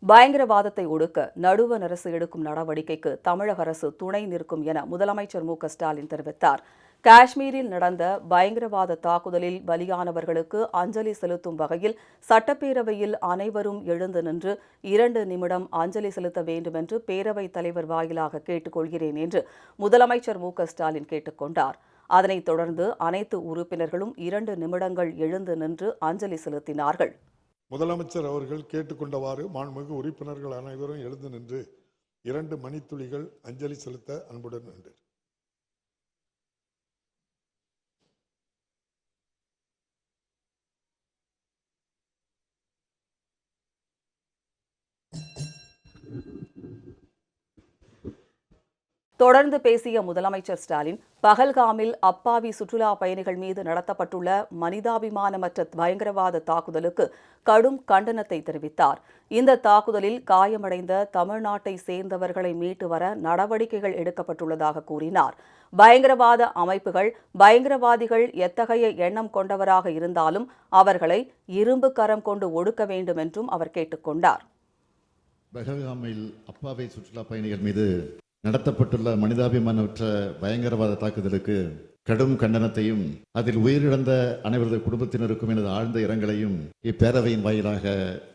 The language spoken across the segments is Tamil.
பயங்கரவாதத்தை ஒடுக்க நடுவண் அரசு எடுக்கும் நடவடிக்கைக்கு தமிழக அரசு துணை நிற்கும் என முதலமைச்சர் மு.க.ஸ்டாலின் தெரிவித்தார். காஷ்மீரில் நடந்த பயங்கரவாத தாக்குதலில் பலியானவர்களுக்கு அஞ்சலி செலுத்தும் வகையில் சட்டப்பேரவையில் அனைவரும் எழுந்து நின்று 2 நிமிடம் அஞ்சலி செலுத்த வேண்டும் என்று பேரவைத் தலைவர் வாயிலாக கேட்டுக் கொள்கிறேன் என்று முதலமைச்சர் மு.க.ஸ்டாலின் கேட்டுக் கொண்டார். அதனைத் தொடர்ந்து அனைத்து உறுப்பினர்களும் 2 நிமிடங்கள் எழுந்து நின்று அஞ்சலி செலுத்தினார்கள். முதலமைச்சர் அவர்கள் கேட்டுக்கொண்டவாறு மாண்புமிகு உறுப்பினர்கள் அனைவரும் எழுந்து நின்று 2 மணித்துளிகள் அஞ்சலி செலுத்த அன்புடன் நின்றனர். தொடர்ந்து பேசிய முதலமைச்சர் ஸ்டாலின், பகல்காமில் அப்பாவி சுற்றுலா பயணிகள் மீது நடத்தப்பட்டுள்ள மனிதாபிமானமற்ற பயங்கரவாத தாக்குதலுக்கு கடும் கண்டனத்தை தெரிவித்தார். இந்த தாக்குதலில் காயமடைந்த தமிழ்நாட்டை சேர்ந்தவர்களை மீட்டு வர நடவடிக்கைகள் எடுக்கப்பட்டுள்ளதாக கூறினார். பயங்கரவாத அமைப்புகள், பயங்கரவாதிகள் எத்தகைய எண்ணம் கொண்டவராக இருந்தாலும் அவர்களை இரும்பு கரம் கொண்டு ஒடுக்க வேண்டும் என்றும் அவர் கேட்டுக் கொண்டார். பகல்காமில் அப்பாவி சுற்றுலா பயணிகள் மீது நடத்தப்பட்டுள்ள மனிதாபிமானமற்ற பயங்கரவாத தாக்குதலுக்கு கடும் கண்டனத்தையும் அதில் உயிரிழந்த அனைவரது குடும்பத்தினருக்கும் எனது ஆழ்ந்த இரங்கலையும் இப்பேரவையின் வாயிலாக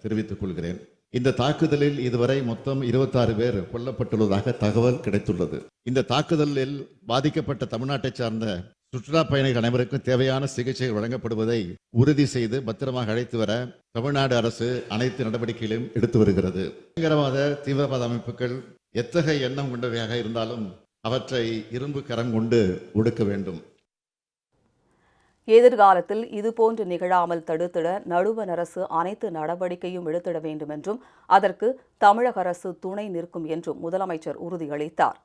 தெரிவித்துக் கொள்கிறேன். இந்த தாக்குதலில் இதுவரை மொத்தம் 26 பேர் கொல்லப்பட்டுள்ளதாக தகவல் கிடைத்துள்ளது. இந்த தாக்குதலில் பாதிக்கப்பட்ட தமிழ்நாட்டை சார்ந்த சுற்றுலா பயணிகள் அனைவருக்கும் தேவையான சிகிச்சை வழங்கப்படுவதை உறுதி செய்து பத்திரமாக அழைத்து வர தமிழ்நாடு அரசு அனைத்து நடவடிக்கைகளையும் எடுத்து வருகிறது. பயங்கரவாத தீவிரவாத அமைப்புகள் எத்தகைய எண்ணம் கொண்டவையாக இருந்தாலும் அவற்றை இரும்பு கரம் கொண்டு ஒடுக்க வேண்டும். எதிர்காலத்தில் இதுபோன்று நிகழாமல் தடுத்திட நடுவண் அரசு அனைத்து நடவடிக்கையும் எடுத்திட வேண்டும் என்றும் அதற்கு தமிழக அரசு துணை நிற்கும் என்றும் முதலமைச்சர் உறுதியளித்தார்.